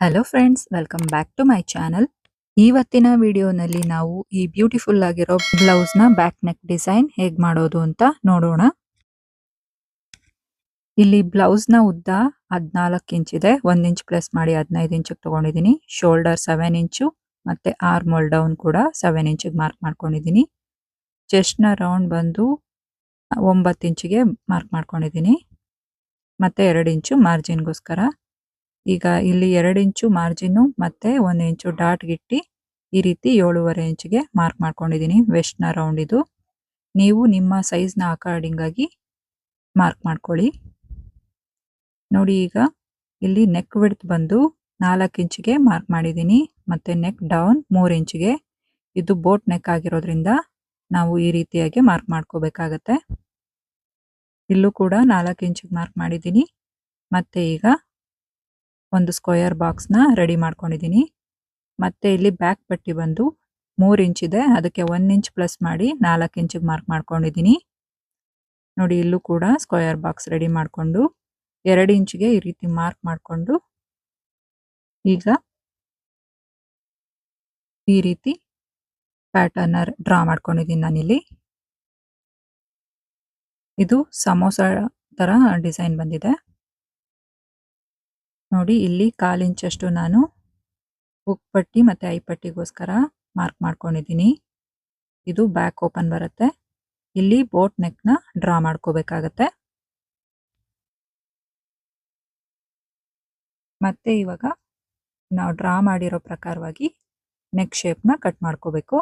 Hello friends, welcome back to my channel. ಇವತ್ತಿನ ವಿಡಿಯೋನಲ್ಲಿ ನಾವು ಈ ಬ್ಯೂಟಿಫುಲ್ ಆಗಿರೋ ಬ್ಲೌಸ್ನ ಬ್ಯಾಕ್ ನೆಕ್ ಡಿಸೈನ್ ಹೇಗೆ ಮಾಡೋದು ಅಂತ ನೋಡೋಣ. ಇಲ್ಲಿ ಬ್ಲೌಸ್ನ ಉದ್ದ 14 ಇಂಚಿದೆ. 1 ಇಂಚ್ ಪ್ಲಸ್ ಮಾಡಿ 15 ಇಂಚಿಗೆ ತಗೊಂಡಿದ್ದೀನಿ. ಶೋಲ್ಡರ್ 7 ಇಂಚು ಮತ್ತೆ ಆರ್ಮ್ ಹೋಲ್ ಡೌನ್ ಕೂಡ 7 ಇಂಚಿಗೆ ಮಾರ್ಕ್ ಮಾಡ್ಕೊಂಡಿದ್ದೀನಿ. ಚೆಸ್ಟ್ನ ರೌಂಡ್ ಬಂದು 9 ಇಂಚಿಗೆ ಮಾರ್ಕ್ ಮಾಡ್ಕೊಂಡಿದ್ದೀನಿ. ಮತ್ತೆ 2 ಇಂಚು ಮಾರ್ಜಿನ್ಗೋಸ್ಕರ. ಈಗ ಇಲ್ಲಿ 2 ಇಂಚು ಮಾರ್ಜಿನ್ನು ಮತ್ತೆ 1 ಇಂಚು ಡಾಟ್ ಗಿಟ್ಟಿ ಈ ರೀತಿ 7.5 ಇಂಚಿಗೆ ಮಾರ್ಕ್ ಮಾಡ್ಕೊಂಡಿದ್ದೀನಿ. ವೆಸ್ಟ್ನ ರೌಂಡ್ ಇದು. ನೀವು ನಿಮ್ಮ ಸೈಜ್ನ ಅಕಾರ್ಡಿಂಗ್ ಆಗಿ ಮಾರ್ಕ್ ಮಾಡ್ಕೊಳ್ಳಿ. ನೋಡಿ, ಈಗ ಇಲ್ಲಿ ನೆಕ್ ವಿಡ್ತ್ ಬಂದು 4 ಇಂಚಿಗೆ ಮಾರ್ಕ್ ಮಾಡಿದ್ದೀನಿ. ಮತ್ತೆ ನೆಕ್ ಡೌನ್ 3 ಇಂಚಿಗೆ. ಇದು ಬೋಟ್ ನೆಕ್ ಆಗಿರೋದ್ರಿಂದ ನಾವು ಈ ರೀತಿಯಾಗಿ ಮಾರ್ಕ್ ಮಾಡ್ಕೋಬೇಕಾಗತ್ತೆ. ಇಲ್ಲೂ ಕೂಡ 4 ಇಂಚಿಗೆ ಮಾರ್ಕ್ ಮಾಡಿದ್ದೀನಿ. ಮತ್ತೆ ಈಗ ಒಂದು ಸ್ಕ್ವೇರ್ ಬಾಕ್ಸ್ನ ರೆಡಿ ಮಾಡ್ಕೊಂಡಿದ್ದೀನಿ. ಮತ್ತೆ ಇಲ್ಲಿ ಬ್ಯಾಕ್ ಪಟ್ಟಿ ಬಂದು 3 ಇಂಚ್ ಇದೆ. ಅದಕ್ಕೆ 1 ಇಂಚ್ ಪ್ಲಸ್ ಮಾಡಿ 4 ಇಂಚಿಗೆ ಮಾರ್ಕ್ ಮಾಡ್ಕೊಂಡಿದ್ದೀನಿ. ನೋಡಿ, ಇಲ್ಲೂ ಕೂಡ ಸ್ಕ್ವೇರ್ ಬಾಕ್ಸ್ ರೆಡಿ ಮಾಡಿಕೊಂಡು 2 ಇಂಚಿಗೆ ಈ ರೀತಿ ಮಾರ್ಕ್ ಮಾಡಿಕೊಂಡು ಈಗ ಈ ರೀತಿ ಪ್ಯಾಟರ್ನ್ ಡ್ರಾ ಮಾಡ್ಕೊಂಡಿದ್ದೀನಿ ನಾನಿಲ್ಲಿ. ಇದು ಸಮೋಸ ತರ ಡಿಸೈನ್ ಬಂದಿದೆ. ನೋಡಿ, ಇಲ್ಲಿ 1/4 ಇಂಚಷ್ಟು ನಾನು ಹುಕ್ ಪಟ್ಟಿ ಮತ್ತೆ ಐ ಪಟ್ಟಿಗೋಸ್ಕರ ಮಾರ್ಕ್ ಮಾಡ್ಕೊಂಡಿದ್ದೀನಿ. ಇದು ಬ್ಯಾಕ್ ಓಪನ್ ಬರುತ್ತೆ. ಇಲ್ಲಿ ಬೋಟ್ ನೆಕ್ನ ಡ್ರಾ ಮಾಡ್ಕೋಬೇಕಾಗತ್ತೆ. ಮತ್ತೆ ಇವಾಗ ನಾವು ಡ್ರಾ ಮಾಡಿರೋ ಪ್ರಕಾರವಾಗಿ ನೆಕ್ ಶೇಪ್ನ ಕಟ್ ಮಾಡ್ಕೋಬೇಕು.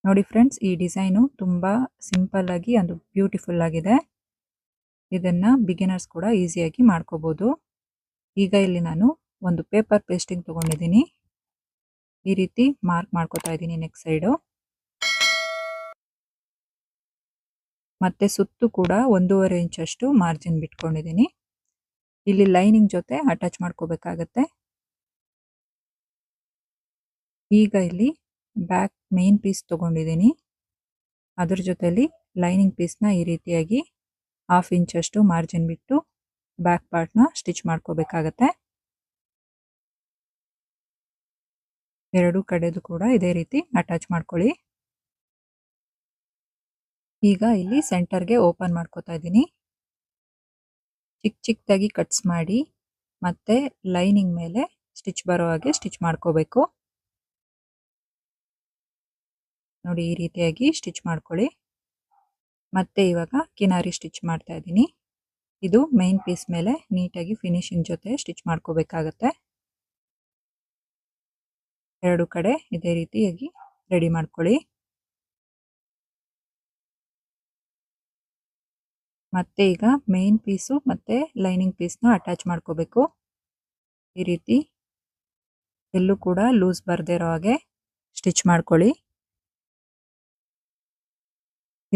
ನೋಡಿ ಫ್ರೆಂಡ್ಸ್, ಈ ಡಿಸೈನು ತುಂಬಾ ಸಿಂಪಲ್ ಆಗಿ ಅದು ಬ್ಯೂಟಿಫುಲ್ ಆಗಿದೆ. ಇದನ್ನ ಬಿಗಿನರ್ಸ್ ಕೂಡ ಈಸಿಯಾಗಿ ಮಾಡ್ಕೋಬಹುದು. ಈಗ ಇಲ್ಲಿ ನಾನು ಒಂದು ಪೇಪರ್ ಪೇಸ್ಟಿಂಗ್ ತಗೊಂಡಿದ್ದೀನಿ. ಈ ರೀತಿ ಮಾರ್ಕ್ ಮಾಡ್ಕೋತಾ ಇದ್ದೀನಿ ನೆಕ್ ಸೈಡು. ಮತ್ತೆ ಸುತ್ತು ಕೂಡ 1.5 ಇಂಚಷ್ಟು ಮಾರ್ಜಿನ್ ಬಿಟ್ಕೊಂಡಿದ್ದೀನಿ. ಇಲ್ಲಿ ಲೈನಿಂಗ್ ಜೊತೆ ಅಟ್ಯಾಚ್ ಮಾಡ್ಕೋಬೇಕಾಗತ್ತೆ. ಈಗ ಇಲ್ಲಿ ಬ್ಯಾಕ್ ಮೇನ್ ಪೀಸ್ ತಗೊಂಡಿದ್ದೀನಿ. ಅದ್ರ ಜೊತೆಲಿ ಲೈನಿಂಗ್ ಪೀಸ್ನ ಈ ರೀತಿಯಾಗಿ 1/2 ಇಂಚಷ್ಟು ಮಾರ್ಜಿನ್ ಬಿಟ್ಟು ಬ್ಯಾಕ್ ಪಾರ್ಟ್ನ ಸ್ಟಿಚ್ ಮಾಡ್ಕೋಬೇಕಾಗತ್ತೆ. ಎರಡು ಕಡೆದು ಕೂಡ ಇದೇ ರೀತಿ ಅಟ್ಯಾಚ್ ಮಾಡ್ಕೊಳ್ಳಿ. ಈಗ ಇಲ್ಲಿ ಸೆಂಟರ್ಗೆ ಓಪನ್ ಮಾಡ್ಕೋತಾ ಇದ್ದೀನಿ. ಚಿಕ್ಕದಾಗಿ ಕಟ್ಸ್ ಮಾಡಿ ಮತ್ತೆ ಲೈನಿಂಗ್ ಮೇಲೆ ಸ್ಟಿಚ್ ಬರೋ ಹಾಗೆ ಸ್ಟಿಚ್ ಮಾಡ್ಕೋಬೇಕು. ನೋಡಿ, ಈ ರೀತಿಯಾಗಿ ಸ್ಟಿಚ್ ಮಾಡ್ಕೊಳ್ಳಿ. ಮತ್ತೆ ಇವಾಗ ಕಿನಾರಿ ಸ್ಟಿಚ್ ಮಾಡ್ತಾ ಇದ್ದೀನಿ. ಇದು ಮೈನ್ ಪೀಸ್ ಮೇಲೆ ನೀಟಾಗಿ ಫಿನಿಶಿಂಗ್ ಜೊತೆ ಸ್ಟಿಚ್ ಮಾಡ್ಕೋಬೇಕಾಗತ್ತೆ. ಎರಡು ಕಡೆ ಇದೇ ರೀತಿಯಾಗಿ ರೆಡಿ ಮಾಡ್ಕೊಳ್ಳಿ. ಮತ್ತೆ ಈಗ ಮೇನ್ ಪೀಸು ಮತ್ತೆ ಲೈನಿಂಗ್ ಪೀಸ್ನ ಅಟ್ಯಾಚ್ ಮಾಡ್ಕೋಬೇಕು. ಈ ರೀತಿ ಎಲ್ಲೂ ಕೂಡ ಲೂಸ್ ಬರ್ದೇ ಇರೋ ಹಾಗೆ ಸ್ಟಿಚ್ ಮಾಡ್ಕೊಳ್ಳಿ.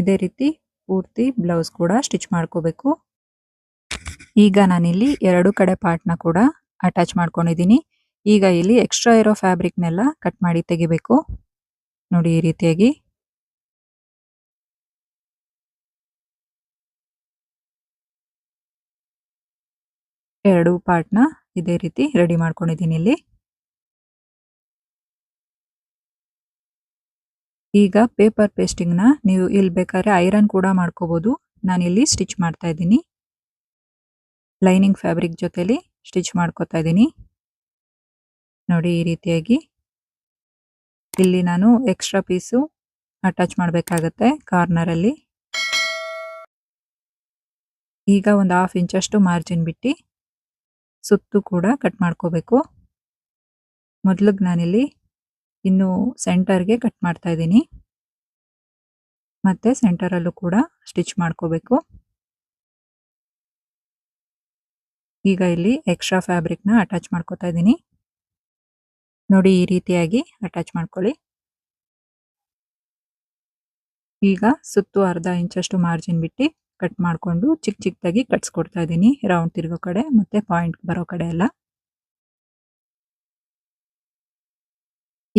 ಇದೇ ರೀತಿ ಪೂರ್ತಿ ಬ್ಲೌಸ್ ಕೂಡ ಸ್ಟಿಚ್ ಮಾಡ್ಕೋಬೇಕು. ಈಗ ನಾನಿಲ್ಲಿ ಎರಡು ಕಡೆ ಪಾರ್ಟ್ನ ಕೂಡ ಅಟ್ಯಾಚ್ ಮಾಡ್ಕೊಂಡಿದ್ದೀನಿ. ಈಗ ಇಲ್ಲಿ ಎಕ್ಸ್ಟ್ರಾ ಇರೋ ಫ್ಯಾಬ್ರಿಕ್ನೆಲ್ಲ ಕಟ್ ಮಾಡಿ ತೆಗಿಬೇಕು. ನೋಡಿ, ಈ ರೀತಿಯಾಗಿ ಎರಡು ಪಾರ್ಟ್ನ ಇದೇ ರೀತಿ ರೆಡಿ ಮಾಡ್ಕೊಂಡಿದ್ದೀನಿ ಇಲ್ಲಿ. ಈಗ ಪೇಪರ್ ಪೇಸ್ಟಿಂಗ್ನ ನೀವು ಇಲ್ಲಿ ಬೇಕಾದ್ರೆ ಐರನ್ ಕೂಡ ಮಾಡ್ಕೋಬಹುದು. ನಾನಿಲ್ಲಿ ಸ್ಟಿಚ್ ಮಾಡ್ತಾ ಇದ್ದೀನಿ. ಲೈನಿಂಗ್ ಫ್ಯಾಬ್ರಿಕ್ ಜೊತೆಲಿ ಸ್ಟಿಚ್ ಮಾಡ್ಕೋತಾ ಇದ್ದೀನಿ. ನೋಡಿ, ಈ ರೀತಿಯಾಗಿ ಇಲ್ಲಿ ನಾನು ಎಕ್ಸ್ಟ್ರಾ ಪೀಸು ಅಟ್ಯಾಚ್ ಮಾಡಬೇಕಾಗತ್ತೆ ಕಾರ್ನರಲ್ಲಿ. ಈಗ ಒಂದು 1/2 ಇಂಚಷ್ಟು ಮಾರ್ಜಿನ್ ಬಿಟ್ಟು ಸುತ್ತು ಕೂಡ ಕಟ್ ಮಾಡ್ಕೋಬೇಕು. ಮೊದಲಿಗೆ ನಾನಿಲ್ಲಿ ಇನ್ನು ಸೆಂಟರ್ಗೆ ಕಟ್ ಮಾಡ್ತಾ ಇದ್ದೀನಿ. ಮತ್ತೆ ಸೆಂಟರಲ್ಲೂ ಕೂಡ ಸ್ಟಿಚ್ ಮಾಡ್ಕೋಬೇಕು. ಈಗ ಇಲ್ಲಿ ಎಕ್ಸ್ಟ್ರಾ ಫ್ಯಾಬ್ರಿಕ್ನ ಅಟ್ಯಾಚ್ ಮಾಡ್ಕೋತಾ ಇದ್ದೀನಿ. ನೋಡಿ, ಈ ರೀತಿಯಾಗಿ ಅಟ್ಯಾಚ್ ಮಾಡ್ಕೊಳ್ಳಿ. ಈಗ ಸುತ್ತು 1/2 ಇಂಚಷ್ಟು ಮಾರ್ಜಿನ್ ಬಿಟ್ಟು ಕಟ್ ಮಾಡಿಕೊಂಡು ಚಿಕ್ಕದಾಗಿ ಕಟ್ಸ್ಕೊಡ್ತಾ ಇದ್ದೀನಿ. ರೌಂಡ್ ತಿರುಗೋ ಕಡೆ ಮತ್ತೆ ಪಾಯಿಂಟ್ ಬರೋ ಕಡೆ ಎಲ್ಲ.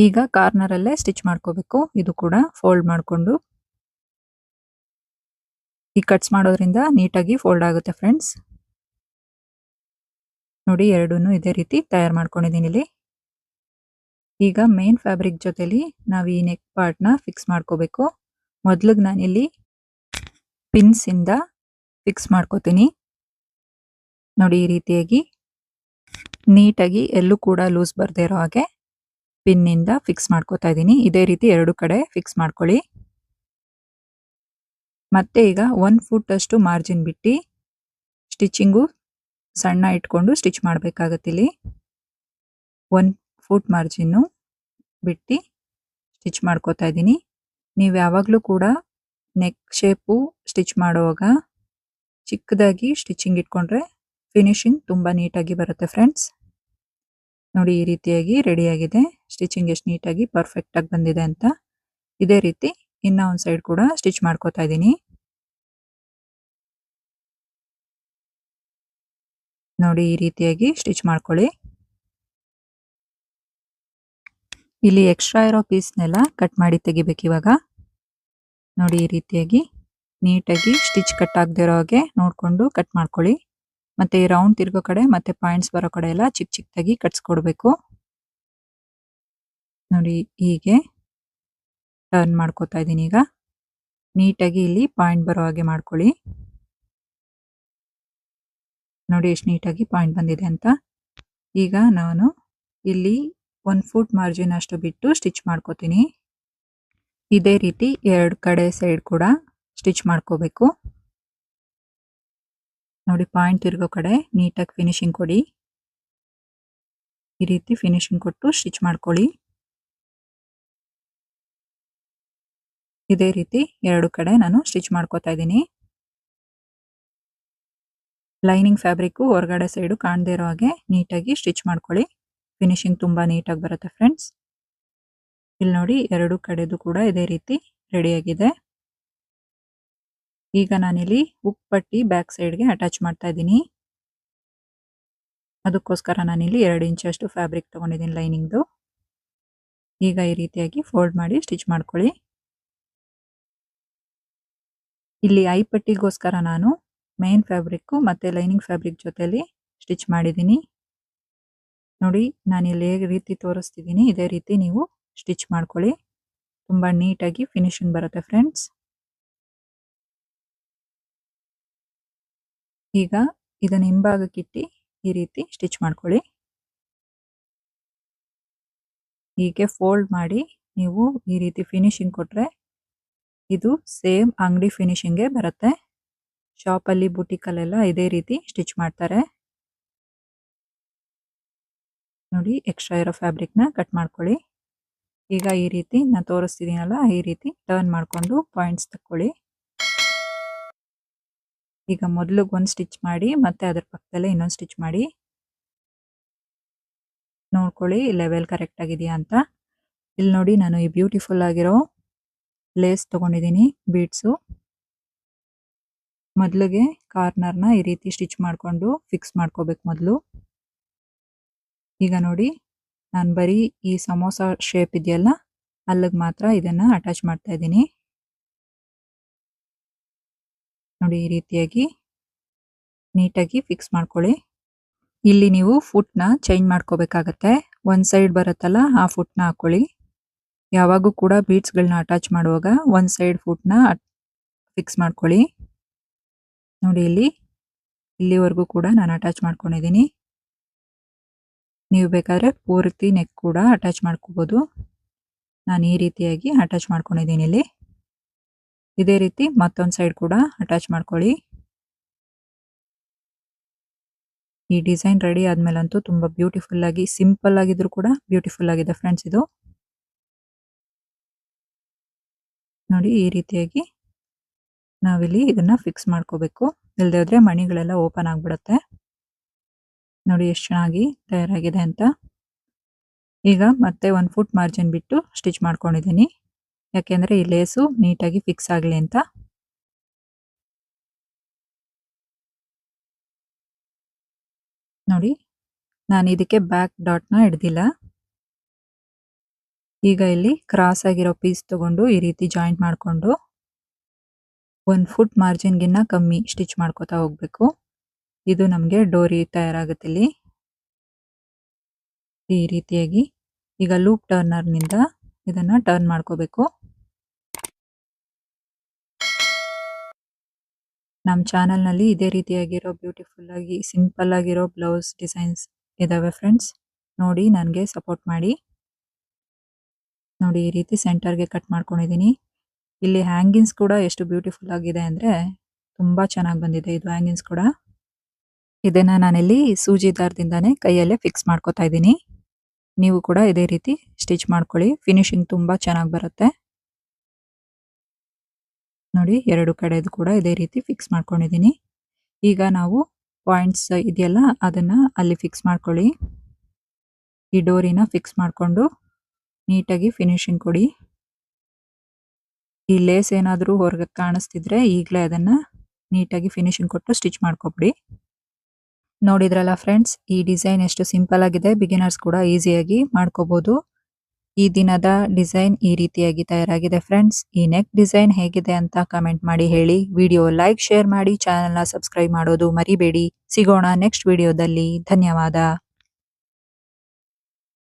ಈಗ ಕಾರ್ನರಲ್ಲೇ ಸ್ಟಿಚ್ ಮಾಡ್ಕೋಬೇಕು. ಇದು ಕೂಡ ಫೋಲ್ಡ್ ಮಾಡಿಕೊಂಡು ಈ ಕಟ್ಸ್ ಮಾಡೋದ್ರಿಂದ ನೀಟಾಗಿ ಫೋಲ್ಡ್ ಆಗುತ್ತೆ ಫ್ರೆಂಡ್ಸ್. ನೋಡಿ ಎರಡನ್ನೂ ಇದೇ ರೀತಿ ತಯಾರು ಮಾಡ್ಕೊಂಡಿದ್ದೀನಿ ಇಲ್ಲಿ. ಈಗ ಮೇನ್ ಫ್ಯಾಬ್ರಿಕ್ ಜೊತೆಲಿ ನಾವು ಈ ನೆಕ್ ಪಾರ್ಟ್ನ ಫಿಕ್ಸ್ ಮಾಡ್ಕೋಬೇಕು. ಮೊದಲಿಗೆ ನಾನಿಲ್ಲಿ ಪಿನ್ಸ್ ಇಂದ ಫಿಕ್ಸ್ ಮಾಡ್ಕೋತೀನಿ. ನೋಡಿ ಈ ರೀತಿಯಾಗಿ ನೀಟಾಗಿ ಎಲ್ಲೂ ಕೂಡ ಲೂಸ್ ಬರ್ದೇ ಇರೋ ಹಾಗೆ ಪಿನ್ ಇಂದ ಫಿಕ್ಸ್ ಮಾಡ್ಕೋತಾ ಇದ್ದೀನಿ. ಇದೇ ರೀತಿ ಎರಡು ಕಡೆ ಫಿಕ್ಸ್ ಮಾಡ್ಕೊಳ್ಳಿ. ಮತ್ತೆ ಈಗ 1 ಫುಟ್ ಅಷ್ಟು ಮಾರ್ಜಿನ್ ಬಿಟ್ಟು ಸ್ಟಿಚಿಂಗು ಸಣ್ಣ ಇಟ್ಕೊಂಡು ಸ್ಟಿಚ್ ಮಾಡಬೇಕಾಗತ್ತೆ. ಇಲ್ಲಿ 1 ಫುಟ್ ಮಾರ್ಜಿನ್ನು ಬಿಟ್ಟು ಸ್ಟಿಚ್ ಮಾಡ್ಕೋತಾ ಇದ್ದೀನಿ. ನೀವು ಯಾವಾಗಲೂ ಕೂಡ ನೆಕ್ ಶೇಪು ಸ್ಟಿಚ್ ಮಾಡುವಾಗ ಚಿಕ್ಕದಾಗಿ ಸ್ಟಿಚಿಂಗ್ ಇಟ್ಕೊಂಡ್ರೆ ಫಿನಿಶಿಂಗ್ ತುಂಬ ನೀಟಾಗಿ ಬರುತ್ತೆ ಫ್ರೆಂಡ್ಸ್. ನೋಡಿ ಈ ರೀತಿಯಾಗಿ ರೆಡಿಯಾಗಿದೆ. ಸ್ಟಿಚಿಂಗ್ ಎಷ್ಟು ನೀಟಾಗಿ ಪರ್ಫೆಕ್ಟಾಗಿ ಬಂದಿದೆ ಅಂತ. ಇದೇ ರೀತಿ ಇನ್ನ ಒಂದು ಸೈಡ್ ಕೂಡ ಸ್ಟಿಚ್ ಮಾಡ್ಕೋತಾ ಇದ್ದೀನಿ. ನೋಡಿ ಈ ರೀತಿಯಾಗಿ ಸ್ಟಿಚ್ ಮಾಡ್ಕೊಳ್ಳಿ. ಇಲ್ಲಿ ಎಕ್ಸ್ಟ್ರಾ ಇರೋ ಪೀಸ್ನೆಲ್ಲ ಕಟ್ ಮಾಡಿ ತೆಗಿಬೇಕು ಇವಾಗ. ನೋಡಿ ಈ ರೀತಿಯಾಗಿ ನೀಟಾಗಿ ಸ್ಟಿಚ್ ಕಟ್ ಆಗದೆ ಇರೋ ಹಾಗೆ ನೋಡಿಕೊಂಡು ಕಟ್ ಮಾಡ್ಕೊಳ್ಳಿ. ಮತ್ತೆ ಈ ರೌಂಡ್ ತಿರ್ಗೋ ಕಡೆ ಮತ್ತೆ ಪಾಯಿಂಟ್ಸ್ ಬರೋ ಕಡೆ ಎಲ್ಲ ಚಿಕ್ಕ ಚಿಕ್ಕದಾಗಿ ಕಟ್ಸ್ಕೊಡ್ಬೇಕು. ನೋಡಿ ಹೀಗೆ ಟರ್ನ್ ಮಾಡ್ಕೋತಾ ಇದ್ದೀನಿ. ಈಗ ನೀಟಾಗಿ ಇಲ್ಲಿ ಪಾಯಿಂಟ್ ಬರೋ ಹಾಗೆ ಮಾಡ್ಕೊಳ್ಳಿ. ನೋಡಿ ಎಷ್ಟು ನೀಟಾಗಿ ಪಾಯಿಂಟ್ ಬಂದಿದೆ ಅಂತ. ಈಗ ನಾನು ಇಲ್ಲಿ 1 ಫುಟ್ ಮಾರ್ಜಿನ್ ಅಷ್ಟು ಬಿಟ್ಟು ಸ್ಟಿಚ್ ಮಾಡ್ಕೋತೀನಿ. ಇದೇ ರೀತಿ ಎರಡು ಕಡೆ ಸೈಡ್ ಕೂಡ ಸ್ಟಿಚ್ ಮಾಡ್ಕೋಬೇಕು. ನೋಡಿ ಪಾಯಿಂಟ್ ತಿರ್ಗೋ ಕಡೆ ನೀಟಾಗಿ ಫಿನಿಶಿಂಗ್ ಕೊಡಿ. ಈ ರೀತಿ ಫಿನಿಶಿಂಗ್ ಕೊಟ್ಟು ಸ್ಟಿಚ್ ಮಾಡ್ಕೊಳ್ಳಿ. ಇದೇ ರೀತಿ ಎರಡು ಕಡೆ ನಾನು ಸ್ಟಿಚ್ ಮಾಡ್ಕೋತಾ ಇದ್ದೀನಿ. ಲೈನಿಂಗ್ ಫ್ಯಾಬ್ರಿಕ್ ಹೊರಗಡೆ ಸೈಡು ಕಾಣದೇ ಇರೋ ಹಾಗೆ ನೀಟಾಗಿ ಸ್ಟಿಚ್ ಮಾಡ್ಕೊಳ್ಳಿ. ಫಿನಿಶಿಂಗ್ ತುಂಬ ನೀಟಾಗಿ ಬರುತ್ತೆ ಫ್ರೆಂಡ್ಸ್. ಇಲ್ಲಿ ನೋಡಿ ಎರಡು ಕಡೆದು ಕೂಡ ಇದೇ ರೀತಿ ರೆಡಿಯಾಗಿದೆ. ಈಗ ನಾನಿಲ್ಲಿ ಹುಕ್ ಪಟ್ಟಿ ಬ್ಯಾಕ್ ಸೈಡ್ಗೆ ಅಟ್ಯಾಚ್ ಮಾಡ್ತಾ ಇದ್ದೀನಿ. ಅದಕ್ಕೋಸ್ಕರ ನಾನಿಲ್ಲಿ 2 ಇಂಚಷ್ಟು ಫ್ಯಾಬ್ರಿಕ್ ತೊಗೊಂಡಿದ್ದೀನಿ ಲೈನಿಂಗ್ದು. ಈಗ ಈ ರೀತಿಯಾಗಿ ಫೋಲ್ಡ್ ಮಾಡಿ ಸ್ಟಿಚ್ ಮಾಡ್ಕೊಳ್ಳಿ. ಇಲ್ಲಿ ಐ ಪಟ್ಟಿಗೋಸ್ಕರ ನಾನು ಮೇನ್ ಫ್ಯಾಬ್ರಿಕ್ ಮತ್ತೆ ಲೈನಿಂಗ್ ಫ್ಯಾಬ್ರಿಕ್ ಜೊತೆಲಿ ಸ್ಟಿಚ್ ಮಾಡಿದ್ದೀನಿ. ನೋಡಿ ನಾನು ಇಲ್ಲಿ ಹೇಗೆ ರೀತಿ ತೋರಿಸ್ತಿದ್ದೀನಿ ಇದೇ ರೀತಿ ನೀವು ಸ್ಟಿಚ್ ಮಾಡ್ಕೊಳ್ಳಿ. ತುಂಬ ನೀಟಾಗಿ ಫಿನಿಶಿಂಗ್ ಬರುತ್ತೆ ಫ್ರೆಂಡ್ಸ್. ಈಗ ಇದನ್ನ ಹಿಂಭಾಗಕ್ಕಿಟ್ಟು ಈ ರೀತಿ ಸ್ಟಿಚ್ ಮಾಡ್ಕೊಳ್ಳಿ. ಹೀಗೆ ಫೋಲ್ಡ್ ಮಾಡಿ ನೀವು ಈ ರೀತಿ ಫಿನಿಶಿಂಗ್ ಕೊಟ್ರೆ ಇದು ಸೇಮ್ ಅಂಗಡಿ ಫಿನಿಶಿಂಗೇ ಬರುತ್ತೆ. ಶಾಪಲ್ಲಿ ಬುಟಿಕಲ್ಲೆಲ್ಲ ಇದೇ ರೀತಿ ಸ್ಟಿಚ್ ಮಾಡ್ತಾರೆ. ನೋಡಿ ಎಕ್ಸ್ಟ್ರಾ ಇರೋ ಫ್ಯಾಬ್ರಿಕ್ನ ಕಟ್ ಮಾಡ್ಕೊಳ್ಳಿ. ಈಗ ಈ ರೀತಿ ನಾನು ತೋರಿಸ್ತಿದ್ದೀನಲ್ಲ ಈ ರೀತಿ ಟರ್ನ್ ಮಾಡಿಕೊಂಡು ಪಾಯಿಂಟ್ಸ್ ತಕ್ಕೊಳ್ಳಿ. ಈಗ ಮೊದಲಿಗೆ ಒಂದು ಸ್ಟಿಚ್ ಮಾಡಿ ಮತ್ತೆ ಅದರ ಪಕ್ಕದಲ್ಲೇ ಇನ್ನೊಂದು ಸ್ಟಿಚ್ ಮಾಡಿ ನೋಡ್ಕೊಳ್ಳಿ ಲೆವೆಲ್ ಕರೆಕ್ಟ್ ಆಗಿದೆಯಾ ಅಂತ. ಇಲ್ಲಿ ನೋಡಿ ನಾನು ಈ ಬ್ಯೂಟಿಫುಲ್ ಆಗಿರೋ ಲೇಸ್ ತೊಗೊಂಡಿದ್ದೀನಿ ಬೀಡ್ಸು. ಮೊದಲಿಗೆ ಕಾರ್ನರ್ನ ಈ ರೀತಿ ಸ್ಟಿಚ್ ಮಾಡಿಕೊಂಡು ಫಿಕ್ಸ್ ಮಾಡ್ಕೋಬೇಕು ಮೊದಲು. ಈಗ ನೋಡಿ ನಾನು ಬರೀ ಈ ಸಮೋಸ ಶೇಪ್ ಇದೆಯಲ್ಲ ಅಲ್ಲಿಗೆ ಮಾತ್ರ ಇದನ್ನು ಅಟ್ಯಾಚ್ ಮಾಡ್ತಾ ಇದ್ದೀನಿ. ನೋಡಿ ಈ ರೀತಿಯಾಗಿ ನೀಟಾಗಿ ಫಿಕ್ಸ್ ಮಾಡ್ಕೊಳ್ಳಿ. ಇಲ್ಲಿ ನೀವು ಫುಟ್ನ ಚೇಂಜ್ ಮಾಡ್ಕೋಬೇಕಾಗತ್ತೆ. ಒಂದು ಸೈಡ್ ಬರುತ್ತಲ್ಲ ಆ ಫುಟ್ನ ಹಾಕೊಳ್ಳಿ. ಯಾವಾಗೂ ಕೂಡ ಬೀಡ್ಸ್ಗಳನ್ನ ಅಟ್ಯಾಚ್ ಮಾಡುವಾಗ ಒಂದು ಸೈಡ್ ಫುಟ್ನ ಫಿಕ್ಸ್ ಮಾಡ್ಕೊಳ್ಳಿ. ನೋಡಿ ಇಲ್ಲಿವರೆಗೂ ಕೂಡ ನಾನು ಅಟ್ಯಾಚ್ ಮಾಡ್ಕೊಂಡಿದ್ದೀನಿ. ನೀವು ಬೇಕಾದರೆ ಪೂರ್ತಿ ನೆಕ್ ಕೂಡ ಅಟ್ಯಾಚ್ ಮಾಡ್ಕೋಬೋದು. ನಾನು ಈ ರೀತಿಯಾಗಿ ಅಟ್ಯಾಚ್ ಮಾಡ್ಕೊಂಡಿದ್ದೀನಿ ಇಲ್ಲಿ. ಇದೇ ರೀತಿ ಮತ್ತೊಂದು ಸೈಡ್ ಕೂಡ ಅಟ್ಯಾಚ್ ಮಾಡ್ಕೊಳ್ಳಿ. ಈ ಡಿಸೈನ್ ರೆಡಿ ಆದ್ಮೇಲಂತೂ ತುಂಬ ಬ್ಯೂಟಿಫುಲ್ ಆಗಿ ಸಿಂಪಲ್ ಆಗಿದ್ರು ಕೂಡ ಬ್ಯೂಟಿಫುಲ್ ಆಗಿದೆ ಫ್ರೆಂಡ್ಸ್ ಇದು. ನೋಡಿ ಈ ರೀತಿಯಾಗಿ ನಾವಿಲ್ಲಿ ಇದನ್ನ ಫಿಕ್ಸ್ ಮಾಡ್ಕೋಬೇಕು. ಇಲ್ಲದೆ ಹೋದ್ರೆ ಮಣಿಗಳೆಲ್ಲ ಓಪನ್ ಆಗಿಬಿಡುತ್ತೆ. ನೋಡಿ ಎಷ್ಟು ಚೆನ್ನಾಗಿ ತಯಾರಾಗಿದೆ ಅಂತ. ಈಗ ಮತ್ತೆ 1 ಫುಟ್ ಮಾರ್ಜಿನ್ ಬಿಟ್ಟು ಸ್ಟಿಚ್ ಮಾಡ್ಕೊಂಡಿದ್ದೀನಿ. ಯಾಕೆಂದರೆ ಈ ಲೇಸು ನೀಟಾಗಿ ಫಿಕ್ಸ್ ಆಗಲಿ ಅಂತ. ನೋಡಿ ನಾನು ಇದಕ್ಕೆ ಬ್ಯಾಕ್ ಡಾಟ್ನ ಹಿಡ್ದಿಲ್ಲ. ಈಗ ಇಲ್ಲಿ ಕ್ರಾಸ್ ಆಗಿರೋ ಪೀಸ್ ತಗೊಂಡು ಈ ರೀತಿ ಜಾಯಿಂಟ್ ಮಾಡಿಕೊಂಡು 1 ಫುಟ್ ಮಾರ್ಜಿನ್ಗಿನ್ನ ಕಮ್ಮಿ ಸ್ಟಿಚ್ ಮಾಡ್ಕೋತಾ ಹೋಗಬೇಕು. ಇದು ನಮಗೆ ಡೋರಿ ತಯಾರಾಗುತ್ತೆ ಇಲ್ಲಿ. ಈ ರೀತಿಯಾಗಿ ಈಗ ಲೂಪ್ ಟರ್ನರ್ನಿಂದ ಇದನ್ನ ಟರ್ನ್ ಮಾಡ್ಕೋಬೇಕು. ನಮ್ಮ ಚಾನಲ್ನಲ್ಲಿ ಇದೇ ರೀತಿಯಾಗಿರೋ ಬ್ಯೂಟಿಫುಲ್ ಆಗಿ ಸಿಂಪಲ್ ಆಗಿರೋ ಬ್ಲೌಸ್ ಡಿಸೈನ್ಸ್ ಇದಾವೆ ಫ್ರೆಂಡ್ಸ್. ನೋಡಿ ನನಗೆ ಸಪೋರ್ಟ್ ಮಾಡಿ. ನೋಡಿ ಈ ರೀತಿ ಸೆಂಟರ್ಗೆ ಕಟ್ ಮಾಡ್ಕೊಂಡಿದ್ದೀನಿ. ಇಲ್ಲಿ ಹ್ಯಾಂಗಿಂಗ್ಸ್ ಕೂಡ ಎಷ್ಟು ಬ್ಯೂಟಿಫುಲ್ ಆಗಿದೆ ಅಂದರೆ ತುಂಬ ಚೆನ್ನಾಗಿ ಬಂದಿದೆ ಇದು ಹ್ಯಾಂಗಿಂಗ್ಸ್ ಕೂಡ. ಇದನ್ನ ನಾನಿಲ್ಲಿ ಸೂಜಿ ದಾರದಿಂದಾನೇ ಕೈಯಲ್ಲೇ ಫಿಕ್ಸ್ ಮಾಡ್ಕೊತಾ ಇದ್ದೀನಿ. ನೀವು ಕೂಡ ಇದೇ ರೀತಿ ಸ್ಟಿಚ್ ಮಾಡ್ಕೊಳ್ಳಿ, ಫಿನಿಶಿಂಗ್ ತುಂಬ ಚೆನ್ನಾಗಿ ಬರುತ್ತೆ. ನೋಡಿ ಎರಡು ಕಡೆದು ಕೂಡ ಇದೇ ರೀತಿ ಫಿಕ್ಸ್ ಮಾಡ್ಕೊಂಡಿದ್ದೀನಿ. ಈಗ ನಾವು ಪಾಯಿಂಟ್ಸ್ ಇದೆಯಲ್ಲ ಅದನ್ನ ಅಲ್ಲಿ ಫಿಕ್ಸ್ ಮಾಡ್ಕೊಳ್ಳಿ. ಈ ಡೋರಿನ ಫಿಕ್ಸ್ ಮಾಡಿಕೊಂಡು ನೀಟಾಗಿ ಫಿನಿಶಿಂಗ್ ಕೊಡಿ. ಈ ಲೇಸ್ ಏನಾದರೂ ಹೊರಗೆ ಕಾಣಿಸ್ತಿದ್ರೆ ಈಗಲೇ ಅದನ್ನ ನೀಟಾಗಿ ಫಿನಿಶಿಂಗ್ ಕೊಟ್ಟು ಸ್ಟಿಚ್ ಮಾಡ್ಕೊಬಿಡಿ. ನೋಡಿದ್ರಲ್ಲ ಫ್ರೆಂಡ್ಸ್, ಈ ಡಿಸೈನ್ ಎಷ್ಟು ಸಿಂಪಲ್ ಆಗಿದೆ, ಬಿಗಿನರ್ಸ್ ಕೂಡ ಈಸಿಯಾಗಿ ಮಾಡ್ಕೋಬಹುದು. ಈ ದಿನದ ಡಿಸೈನ್ ಈ ರೀತಿಯಾಗಿ ತಯಾರಾಗಿದೆ ಫ್ರೆಂಡ್ಸ್. ಈ ನೆಕ್ ಡಿಸೈನ್ ಹೇಗಿದೆ ಅಂತ ಕಮೆಂಟ್ ಮಾಡಿ ಹೇಳಿ. ವಿಡಿಯೋ ಲೈಕ್ ಶೇರ್ ಮಾಡಿ, ಚಾನೆಲ್ನ ಸಬ್ಸ್ಕ್ರೈಬ್ ಮಾಡೋದು ಮರಿಬೇಡಿ. ಸಿಗೋಣ ನೆಕ್ಸ್ಟ್ ವಿಡಿಯೋದಲ್ಲಿ. ಧನ್ಯವಾದ.